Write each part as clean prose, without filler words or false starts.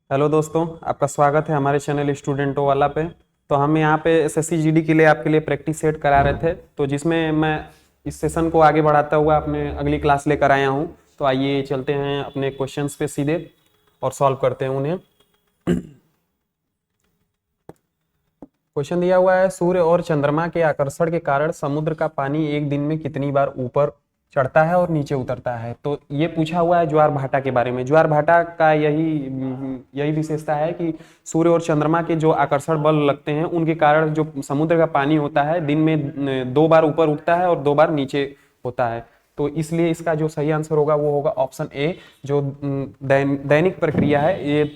Hello दोस्तों, आपका स्वागत है हमारे चैनल स्टूडेंटो वाला पे। तो हम यहाँ पे एसएससी जीडी के लिए आपके लिए प्रैक्टिस सेट करा रहे थे, तो जिसमें मैं इस सेशन को आगे बढ़ाता हुआ अपने अगली क्लास लेकर आया हूँ। तो आइए चलते हैं अपने क्वेश्चंस पे सीधे और सॉल्व करते हैं उन्हें। क्वेश्चन दिया हुआ है, सूर्य और चंद्रमा के आकर्षण के कारण समुद्र का पानी एक दिन में कितनी बार ऊपर चढ़ता है और नीचे उतरता है। तो ये पूछा हुआ है ज्वार भाटा के बारे में। ज्वार भाटा का यही विशेषता है कि सूर्य और चंद्रमा के जो आकर्षण बल लगते हैं उनके कारण जो समुद्र का पानी होता है दिन में 2 बार ऊपर उठता है और 2 बार नीचे होता है। तो इसलिए इसका जो सही आंसर होगा वो होगा ऑप्शन ए, जो दैनिक प्रक्रिया है। ये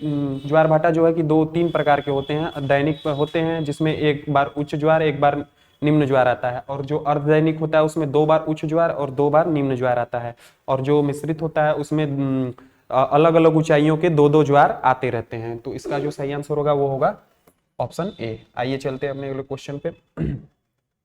ज्वार भाटा जो है कि 2-3 प्रकार के होते हैं। दैनिक होते हैं जिसमें एक बार उच्च ज्वार एक बार निम्न ज्वार आता है, और जो अर्धदैनिक होता है उसमें 2 बार उच्च ज्वार और 2 बार निम्न ज्वार आता है, और जो मिश्रित होता है उसमें अलग अलग ऊंचाइयों के 2-2 ज्वार आते रहते हैं। तो इसका जो सही आंसर होगा वो होगा ऑप्शन ए। आइए चलते हैं अपने अगले क्वेश्चन पे।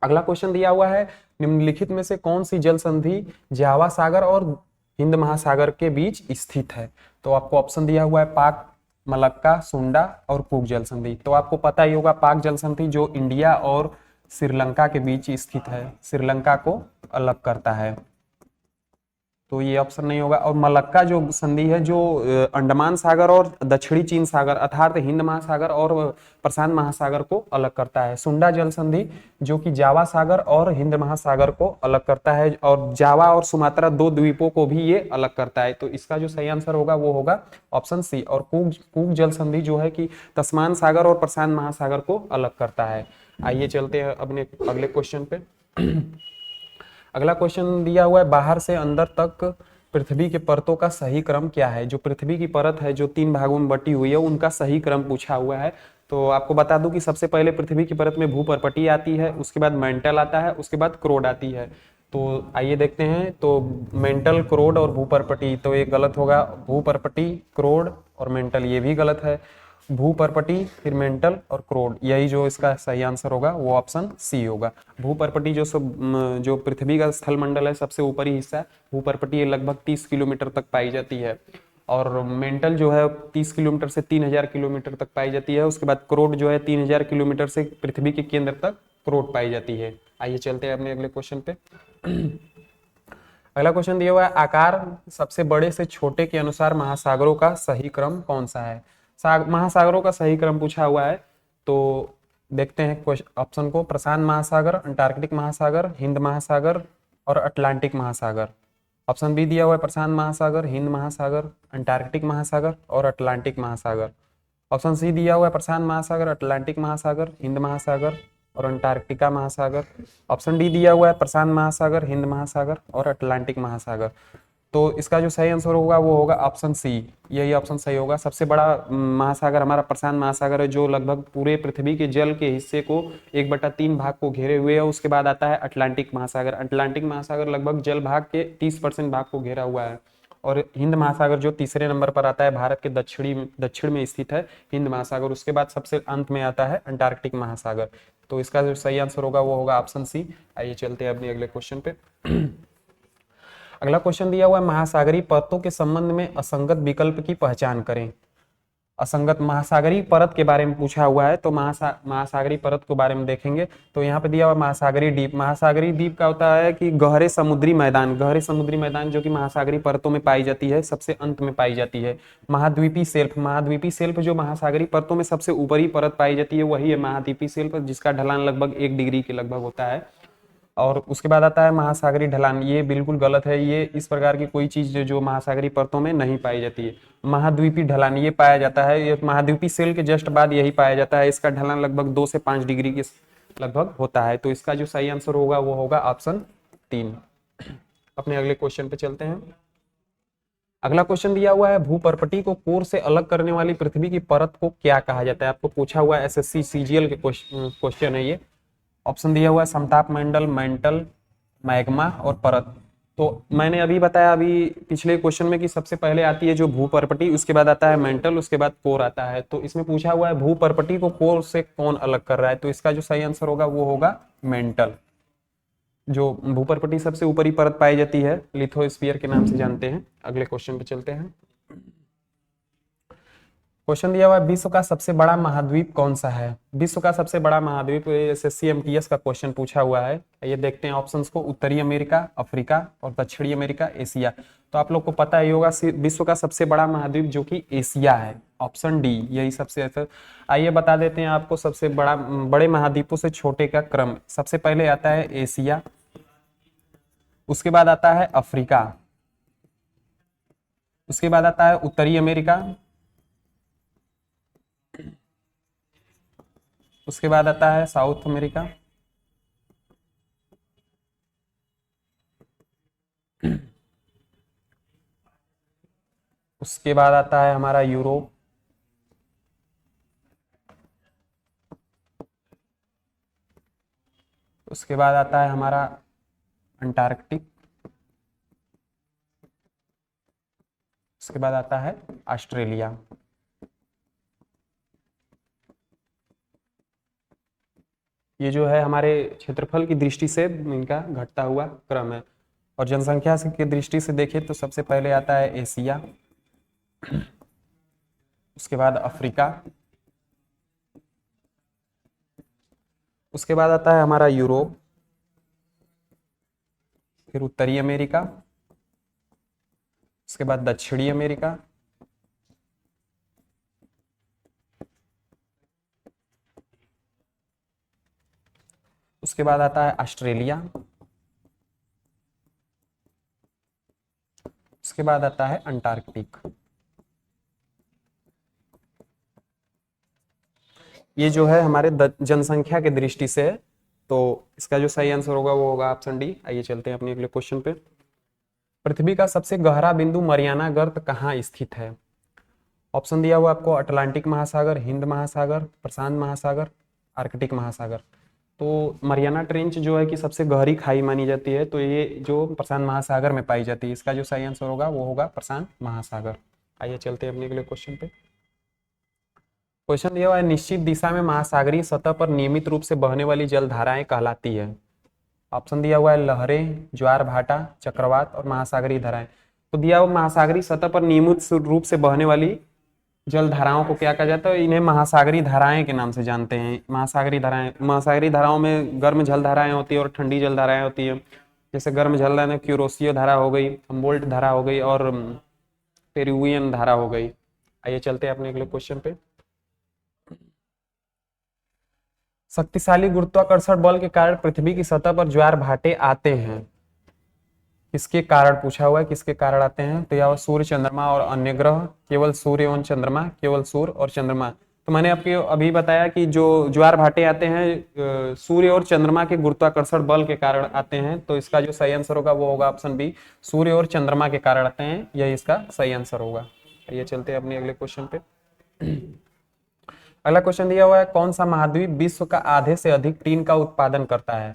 अगला क्वेश्चन दिया हुआ है, निम्नलिखित में से कौन सी जल संधि जावा सागर और हिंद महासागर के बीच स्थित है। तो आपको ऑप्शन दिया हुआ है पाक, मलक्का, सुंडा और कूक जल संधि। तो आपको पता ही होगा पाक जल संधि जो इंडिया और श्रीलंका के बीच स्थित है, श्रीलंका को अलग करता है, तो ये ऑप्शन नहीं होगा। और मलक्का जो संधि है जो अंडमान सागर और दक्षिणी चीन सागर अर्थात हिंद महासागर और प्रशांत महासागर को अलग करता है। सुंडा जल संधि जो कि जावा सागर और हिंद महासागर को अलग करता है, और जावा और सुमात्रा 2 द्वीपों को भी ये अलग करता है। तो इसका जो सही आंसर होगा वो होगा ऑप्शन सी। और कूक जल संधि जो है कि तस्मान सागर और प्रशांत महासागर को अलग करता है। आइए चलते हैं अपने अगले क्वेश्चन पे। अगला क्वेश्चन दिया हुआ है, बाहर से अंदर तक पृथ्वी के परतों का सही क्रम क्या है। जो पृथ्वी की परत है जो 3 भागों में बटी हुई है उनका सही क्रम पूछा हुआ है। तो आपको बता दूं कि सबसे पहले पृथ्वी की परत में भूपर्पटी आती है, उसके बाद मेंटल आता है, उसके बाद क्रोड आती है। तो आइए देखते हैं। तो मेंटल, क्रोड और भूपर्पटी, तो ये गलत होगा। भूपर्पटी, क्रोड और मेंटल ये भी गलत है। भूपर्पटी, फिर मेंटल और क्रोड, यही जो इसका सही आंसर होगा वो ऑप्शन सी होगा। भूपर्पटी जो पृथ्वी का स्थल मंडल है सबसे ऊपरी हिस्सा, भूपर्पटी लगभग 30 किलोमीटर तक पाई जाती है। और मेंटल जो है 30 किलोमीटर से 3000 किलोमीटर तक पाई जाती है। उसके बाद क्रोड जो है 3000 किलोमीटर से पृथ्वी के केंद्र तक क्रोड पाई जाती है। आइए चलते हैं अपने अगले क्वेश्चन पे। अगला क्वेश्चन दिया हुआ है, आकार सबसे बड़े से छोटे के अनुसार महासागरों का सही क्रम कौन सा है। महासागरों का सही क्रम पूछा हुआ है। तो देखते हैं ऑप्शन को, प्रशांत महासागर, अंटार्कटिक महासागर, हिंद महासागर और अटलांटिक महासागर। ऑप्शन बी दिया हुआ है प्रशांत महासागर, हिंद महासागर, अंटार्कटिक महासागर और अटलांटिक महासागर। ऑप्शन सी दिया हुआ है प्रशांत महासागर, अटलांटिक महासागर, हिंद महासागर और अंटार्कटिका महासागर। ऑप्शन डी दिया हुआ है प्रशांत महासागर, हिंद महासागर और अटलांटिक महासागर। तो इसका जो सही आंसर होगा वो होगा ऑप्शन सी, यही ऑप्शन सही होगा। सबसे बड़ा महासागर हमारा प्रशांत महासागर है जो लगभग पूरे पृथ्वी के जल के हिस्से को 1/3 भाग को घेरे हुए है। उसके बाद आता है अटलांटिक महासागर। अटलांटिक महासागर लगभग जल भाग के 30% भाग को घेरा हुआ है। और हिंद महासागर जो तीसरे नंबर पर आता है, भारत के दक्षिण में स्थित है हिंद महासागर। उसके बाद सबसे अंत में आता है अंटार्कटिक महासागर। तो इसका जो सही आंसर होगा वो होगा ऑप्शन सी। आइए चलते हैं अपने अगले क्वेश्चन पे। अगला क्वेश्चन दिया हुआ है, महासागरीय परतों के संबंध में असंगत विकल्प की पहचान करें। असंगत महासागरीय परत के बारे में पूछा हुआ है, तो महासागरीय परत के बारे में देखेंगे। तो यहाँ पे दिया हुआ महासागरीय द्वीप। महासागरीय द्वीप का होता है कि गहरे समुद्री मैदान जो कि महासागरीय परतों में पाई जाती है, सबसे अंत में पाई जाती है। महाद्वीपीय शेल्फ जो महासागरीय परतों में सबसे ऊपरी परत पाई जाती है वही है महाद्वीपीय शेल्फ, जिसका ढलान लगभग 1 डिग्री के लगभग होता है। और उसके बाद आता है महासागरीय ढलान, ये बिल्कुल गलत है। ये इस प्रकार की कोई चीज जो महासागरीय परतों में नहीं पाई जाती है। महाद्वीपीय ढलान ये पाया जाता है, ये महाद्वीपीय शेल के जस्ट बाद यही पाया जाता है। इसका ढलान लगभग 2 से 5 डिग्री के लगभग होता है। तो इसका जो सही आंसर होगा वो होगा ऑप्शन 3। अपने अगले क्वेश्चन पे चलते हैं। अगला क्वेश्चन दिया हुआ है, भूपर्पटी को कोर से अलग करने वाली पृथ्वी की परत को क्या कहा जाता है। आपको पूछा हुआ है, एसएससी सीजीएल के क्वेश्चन है ये। ऑप्शन दिया हुआ है समताप मंडल, मेंटल, मैग्मा और परत। तो मैंने अभी बताया अभी पिछले क्वेश्चन में कि सबसे पहले आती है जो भूपर्पटी, उसके बाद आता है मेंटल, उसके बाद कोर आता है। तो इसमें पूछा हुआ है भूपर्पटी को कोर से कौन अलग कर रहा है। तो इसका जो सही आंसर होगा वो होगा मेंटल। जो भूपर्पटी सबसे ऊपरी परत पाई जाती है, लिथोस्फीयर के नाम से जानते हैं। अगले क्वेश्चन पे चलते हैं। क्वेश्चन दिया हुआ है विश्व का सबसे बड़ा महाद्वीप कौन सा है। विश्व का सबसे बड़ा महाद्वीप एसएससी एमटीएस का क्वेश्चन पूछा हुआ है। ये देखते हैं ऑप्शंस को, उत्तरी अमेरिका, अफ्रीका और दक्षिणी अमेरिका, एशिया। तो आप लोग को पता ही होगा विश्व का सबसे बड़ा महाद्वीप जो कि एशिया है, ऑप्शन डी यही सबसे अच्छा। आइए बता देते हैं आपको सबसे बड़े महाद्वीपों से छोटे का क्रम। सबसे पहले आता है एशिया, उसके बाद आता है अफ्रीका, उसके बाद आता है उत्तरी अमेरिका, उसके बाद आता है साउथ अमेरिका, उसके बाद आता है हमारा यूरोप, उसके बाद आता है हमारा अंटार्कटिक, उसके बाद आता है ऑस्ट्रेलिया। ये जो है हमारे क्षेत्रफल की दृष्टि से इनका घटता हुआ क्रम है। और जनसंख्या की दृष्टि से देखें तो सबसे पहले आता है एशिया, उसके बाद अफ्रीका, उसके बाद आता है हमारा यूरोप, फिर उत्तरी अमेरिका, उसके बाद दक्षिणी अमेरिका, उसके बाद आता है ऑस्ट्रेलिया, उसके बाद आता है अंटार्कटिक। ये जो है हमारे जनसंख्या के दृष्टि से है, तो इसका जो सही आंसर होगा वो होगा ऑप्शन डी। आइए चलते हैं अपने अगले क्वेश्चन पे। पृथ्वी का सबसे गहरा बिंदु मरियाना गर्त कहाँ स्थित है। ऑप्शन दिया हुआ आपको अटलांटिक महासागर, हिंद महासागर, प्रशांत महासागर, आर्कटिक महासागर। तो मरियाना ट्रेंच जो है कि सबसे गहरी खाई मानी जाती है, तो ये जो प्रशांत महासागर में पाई जाती है। इसका जो सही आंसर होगा वो होगा प्रशांत महासागर। आइए चलते हैं अपने अगले क्वेश्चन पे। क्वेश्चन दिया हुआ है निश्चित दिशा में महासागरीय सतह पर नियमित रूप से बहने वाली जलधाराएं कहलाती है। ऑप्शन दिया हुआ है लहरें, ज्वार भाटा, चक्रवात और महासागरीय धाराएं। तो दिया हुआ महासागरीय सतह पर नियमित रूप से बहने वाली जल धाराओं को क्या कहा जाता है, इन्हें महासागरीय धाराएं के नाम से जानते हैं। महासागरीय धाराओं में गर्म जल धाराएं होती है और ठंडी जल धाराएं होती है। जैसे गर्म जल धारा क्यूरोसियो धारा हो गई, हम्बोल्ट धारा हो गई और पेरुवियन धारा हो गई। आइए चलते हैं अपने अगले क्वेश्चन पे। शक्तिशाली गुरुत्वाकर्षण बल के कारण पृथ्वी की सतह पर ज्वार भाटे आते हैं, किसके कारण पूछा हुआ है, किसके कारण आते हैं। तो यह सूर्य, चंद्रमा और अन्य ग्रह, केवल सूर्य एवं चंद्रमा, केवल सूर्य और चंद्रमा। तो मैंने आपको अभी बताया कि जो ज्वार भाटे आते हैं सूर्य और चंद्रमा के गुरुत्वाकर्षण बल के कारण आते हैं। तो इसका जो सही आंसर होगा वो होगा ऑप्शन बी, सूर्य और चंद्रमा के कारण आते हैं, यही इसका सही आंसर होगा। ये चलते हैं अपने अगले क्वेश्चन पे। अगला क्वेश्चन दिया हुआ है कौन सा महाद्वीप विश्व का आधे से अधिक टीन का उत्पादन करता है।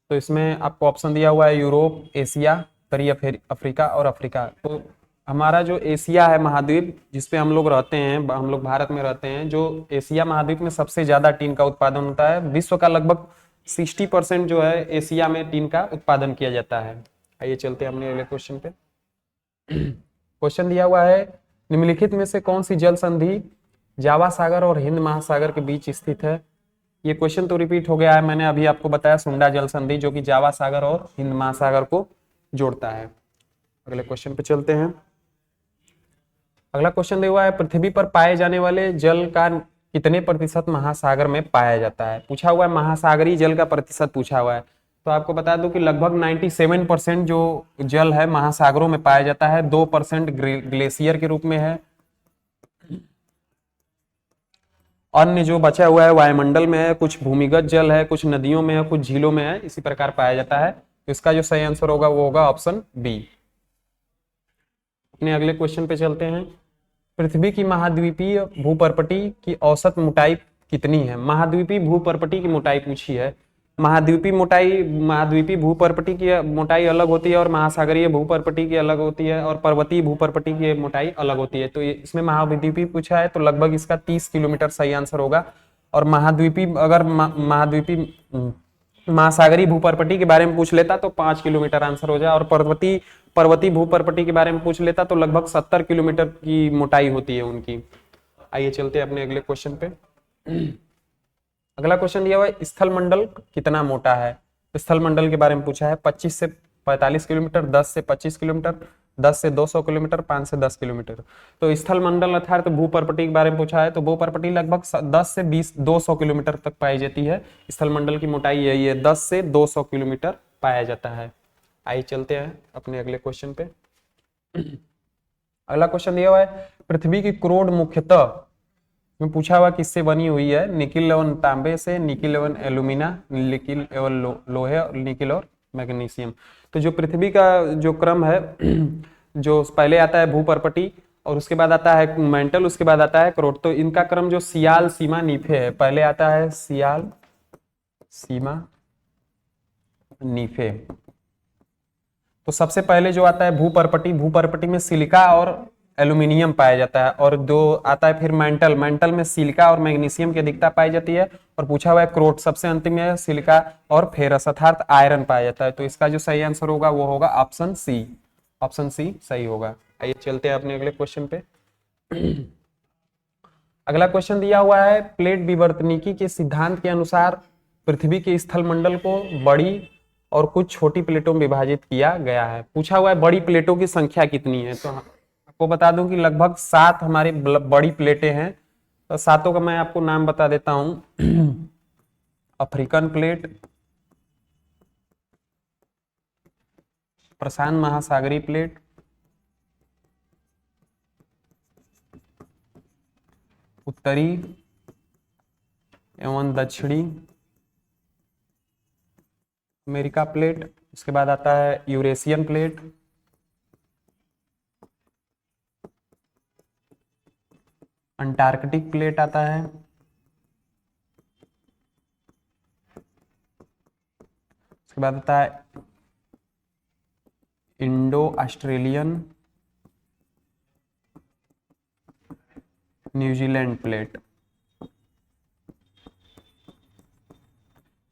तो इसमें आपको ऑप्शन दिया हुआ है यूरोप, एशिया, उत्तरी अफ्रीका और अफ्रीका। तो हमारा जो एशिया है महाद्वीप जिसपे हम लोग रहते हैं, हम लोग भारत में रहते हैं, जो एशिया महाद्वीप में सबसे ज्यादा टीन का उत्पादन होता है। विश्व का लगभग 60% जो है एशिया में टीन का उत्पादन किया जाता है। आइए चलते हैं अपने अगले क्वेश्चन पे। क्वेश्चन दिया हुआ है निम्नलिखित में से कौन सी जल संधि जावा सागर और हिंद महासागर के बीच स्थित है। ये क्वेश्चन तो रिपीट हो गया है, मैंने अभी आपको बताया सुंडा जल संधि जो कि जावा सागर और हिंद महासागर को जोड़ता है। अगले क्वेश्चन पे चलते हैं। अगला क्वेश्चन दिया हुआ है पृथ्वी पर पाए जाने वाले जल का कितने प्रतिशत महासागर में पाया जाता है। पूछा हुआ है महासागरीय जल का प्रतिशत पूछा हुआ है। तो आपको बता दूं कि लगभग 97% जो जल है महासागरों में पाया जाता है, 2% ग्लेशियर के रूप में है, अन्य जो बचा हुआ है वायुमंडल में है, कुछ भूमिगत जल है, कुछ नदियों में है, कुछ झीलों में है, इसी प्रकार पाया जाता है। तो इसका जो सही आंसर होगा वो होगा ऑप्शन बी। अपने अगले क्वेश्चन पे चलते हैं। पृथ्वी की महाद्वीपीय भूपर्पटी की औसत मोटाई कितनी है। महाद्वीपीय भूपर्पटी की मोटाई पूछी है। महाद्वीपीय भूपर्पटी की मोटाई अलग होती है और महासागरीय भूपर्पटी की अलग होती है और पर्वतीय भूपर्पटी की मोटाई अलग होती है। तो इसमें महाद्वीपीय पूछा है तो लगभग इसका 30 किलोमीटर सही आंसर होगा। और महासागरीय भूपर्पटी के बारे में पूछ लेता तो 5 किलोमीटर आंसर हो जाए, और पर्वतीय भूपर्पटी के बारे में पूछ लेता तो लगभग 70 किलोमीटर की मोटाई होती है उनकी। आइए चलते हैं अपने अगले क्वेश्चन पे। अगला क्वेश्चन दिया हुआ है स्थल मंडल कितना मोटा है। स्थल मंडल के बारे में पूछा है। 25 से 45 किलोमीटर, 10 से 25 किलोमीटर, 10 से 200 किलोमीटर, 5 से 10 किलोमीटर। तो स्थल मंडल अर्थात तो भूपर्पटी के बारे में पूछा है, तो भूपर्पटी लगभग 10 से 20 200 किलोमीटर तक पाई जाती है। स्थल मंडल की मोटाई यही है, 10 से 200 किलोमीटर पाया जाता है। आइए चलते हैं अपने अगले क्वेश्चन पे। अगला क्वेश्चन दिया हुआ है पृथ्वी की क्रोड मुख्यतः में पूछा हुआ किससे बनी हुई है। निकिल एवं तांबे से, निकिल एवं एल्यूमिना, निकिल एवं लोहे, और निकिल और मैग्नीशियम। तो जो पृथ्वी का जो क्रम है, जो पहले आता है भूपर्पटी, और उसके बाद आता है मेंटल, उसके बाद आता है क्रोड। तो इनका क्रम जो सियाल, सीमा, नीफे है। पहले आता है सियाल, सीमा, नीफे। तो सबसे पहले जो आता है भूपर्पटी, भूपर्पटी में सिलिका और एल्यूमिनियम पाया जाता है। और जो आता है फिर मेंटल, मेंटल में सिलिका और मैग्नीशियम की अधिकता पाई जाती है। और पूछा हुआ है क्रोट, सबसे अंतिम में सिलिका और फेरस अर्थात आयरन पाया जाता है। तो इसका जो सही आंसर होगा वो होगा ऑप्शन सी। ऑप्शन सी सही होगा। आइए चलते हैं अपने अगले क्वेश्चन पे। अगला क्वेश्चन दिया हुआ है प्लेट विवर्तनिकी के सिद्धांत के अनुसार पृथ्वी के स्थल मंडल को बड़ी और कुछ छोटी प्लेटों में विभाजित किया गया है। पूछा हुआ है बड़ी प्लेटों की संख्या कितनी है। तो आपको बता दूं कि लगभग 7 हमारी बड़ी प्लेटें हैं। तो सातों का मैं आपको नाम बता देता हूं। अफ्रीकन प्लेट, प्रशांत महासागरीय प्लेट, उत्तरी एवं दक्षिणी अमेरिका प्लेट, उसके बाद आता है यूरेशियन प्लेट, अंटार्कटिक प्लेट आता है, उसके बाद आता है इंडो ऑस्ट्रेलियन, न्यूजीलैंड प्लेट।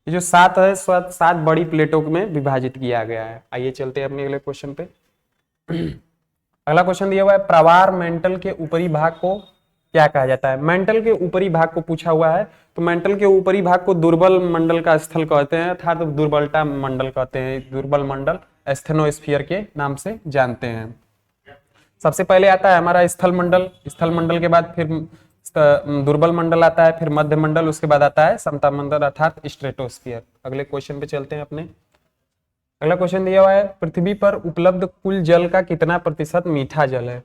ये जो 7 है, 7 बड़ी प्लेटों में विभाजित किया गया है। आइए चलते हैं अपने अगले क्वेश्चन पे। अगला क्वेश्चन दिया हुआ है प्रवार मेंटल के ऊपरी भाग को क्या कहा जाता है। मेंटल के ऊपरी भाग को पूछा हुआ है। तो मेंटल के ऊपरी भाग को दुर्बल मंडल का स्थल कहते हैं, अर्थात दुर्बलता मंडल कहते हैं। दुर्बल मंडल एस्थेनोस्फीयर के नाम से जानते हैं। सबसे पहले आता है हमारा स्थल मंडल, स्थल मंडल के बाद फिर दुर्बल मंडल आता है, फिर मध्य मंडल, उसके बाद आता है समता मंडल अर्थात स्ट्रेटोस्फीयर। अगले क्वेश्चन पे चलते हैं अपने। अगला क्वेश्चन दिया हुआ है पृथ्वी पर उपलब्ध कुल जल का कितना प्रतिशत मीठा जल है।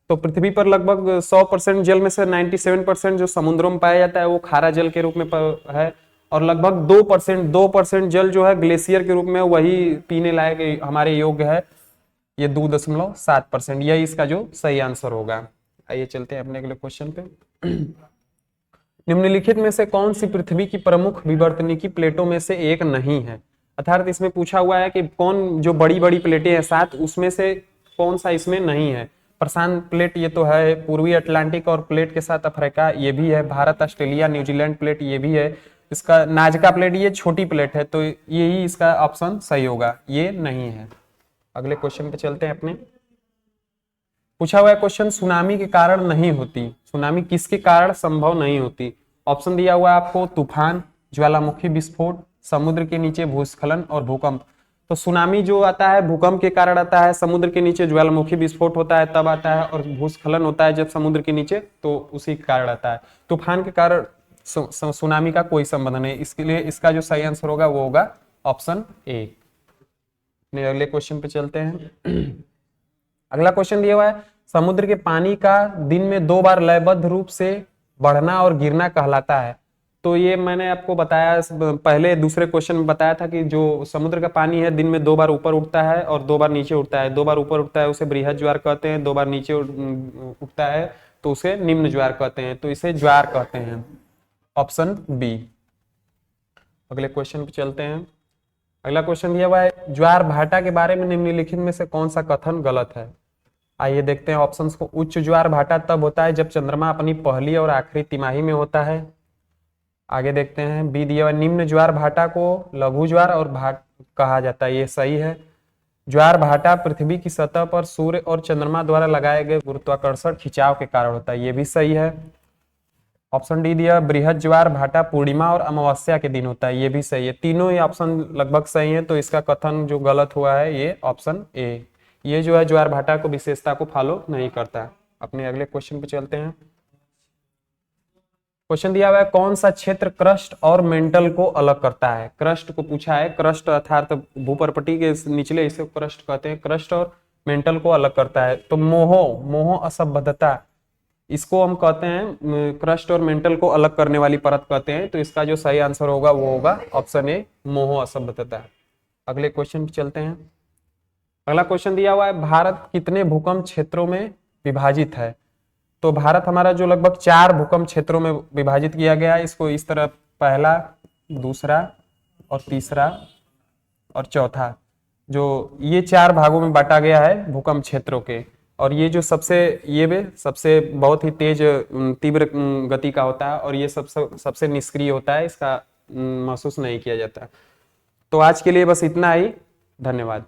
तो पृथ्वी पर लगभग 100% जल में से 97% जो समुद्रों में पाया जाता है वो खारा जल के रूप में है। और लगभग 2% जल जो है ग्लेशियर के रूप में, वही पीने लायक हमारे योग्य है। ये 2.7%, यही इसका जो सही आंसर होगा। आइए चलते हैं अपने अगले क्वेश्चन पे। निम्नलिखित में से कौन सी पृथ्वी की प्रमुख विवर्तनिकी प्लेटों में से एक नहीं है। अर्थात इसमें पूछा हुआ है कि कौन जो बड़ी बड़ी प्लेटें हैं 7, उसमें से कौन सा इसमें नहीं है। प्रशांत प्लेट ये तो है, पूर्वी अटलांटिक और प्लेट के साथ अफ्रीका ये भी है, भारत, ऑस्ट्रेलिया, न्यूजीलैंड प्लेट ये भी है, इसका नाजका प्लेट ये छोटी प्लेट है। तो यही इसका ऑप्शन सही होगा, ये नहीं है। अगले क्वेश्चन पे चलते हैं अपने। पूछा हुआ है क्वेश्चन सुनामी के कारण नहीं होती। सुनामी किसके कारण संभव नहीं होती। ऑप्शन दिया हुआ है आपको तूफान, ज्वालामुखी विस्फोट, समुद्र के नीचे भूस्खलन और भूकंप। तो सुनामी जो आता है भूकंप के कारण आता है, समुद्र के नीचे ज्वालामुखी विस्फोट होता है तब आता है, और भूस्खलन होता है जब समुद्र के नीचे, तो उसी के कारण आता है। तूफान के कारण सुनामी का कोई संबंध नहीं। इसके लिए इसका जो सही आंसर होगा वो होगा ऑप्शन ए। अगले क्वेश्चन पे चलते हैं। अगला क्वेश्चन दिया हुआ है समुद्र के पानी का दिन में 2 बार लयबद्ध रूप से बढ़ना और गिरना कहलाता है। तो ये मैंने आपको बताया पहले दूसरे क्वेश्चन में बताया था कि जो समुद्र का पानी है दिन में 2 बार ऊपर उठता है और 2 बार नीचे उठता है। 2 बार ऊपर उठता है उसे बृहद ज्वार कहते हैं, 2 बार नीचे उठता है तो उसे निम्न ज्वार कहते हैं। तो इसे ज्वार कहते हैं, ऑप्शन बी। अगले क्वेश्चन पे चलते हैं। अगला क्वेश्चन दिया हुआ है ज्वार भाटा के बारे में निम्नलिखित में से कौन सा कथन गलत है। आइए देखते हैं ऑप्शंस को। उच्च ज्वार भाटा तब होता है जब चंद्रमा अपनी पहली और आखिरी तिमाही में होता है। आगे देखते हैं बी दिया हुआ निम्न ज्वार भाटा को लघु ज्वार और भाट कहा जाता है, ये सही है। ज्वार भाटा पृथ्वी की सतह पर सूर्य और चंद्रमा द्वारा लगाए गए गुरुत्वाकर्षण खिंचाव के कारण होता है, ये भी सही है। ऑप्शन डी दिया बृहद ज्वार भाटा पूर्णिमा और अमावस्या के दिन होता है, ये भी सही है। तीनों ही ऑप्शन लगभग सही है, तो इसका कथन जो गलत हुआ है ये ऑप्शन ए, ये जो है ज्वार भाटा को विशेषता को फॉलो नहीं करता। अपने अगले क्वेश्चन पे चलते हैं। क्वेश्चन दिया हुआ है कौन सा क्षेत्र क्रस्ट और मेंटल को अलग करता है। क्रस्ट को पूछा है, क्रस्ट अर्थात भूपर्पटी के निचले हिस्से को क्रस्ट कहते हैं, क्रस्ट और मेंटल को अलग करता है। तो मोह असंबद्धता, इसको हम कहते हैं क्रस्ट और मेंटल को अलग करने वाली परत कहते हैं। तो इसका जो सही आंसर होगा वो होगा ऑप्शन ए, मोह असंबद्धता। अगले क्वेश्चन पे चलते हैं। अगला क्वेश्चन दिया हुआ है भारत कितने भूकंप क्षेत्रों में विभाजित है। तो भारत हमारा जो लगभग 4 भूकंप क्षेत्रों में विभाजित किया गया है। इसको इस तरह पहला, दूसरा और तीसरा और चौथा, जो ये 4 भागों में बांटा गया है भूकंप क्षेत्रों के। और ये जो सबसे बहुत ही तेज तीव्र गति का होता है और ये सबसे निष्क्रिय होता है, इसका महसूस नहीं किया जाता। तो आज के लिए बस इतना ही, धन्यवाद।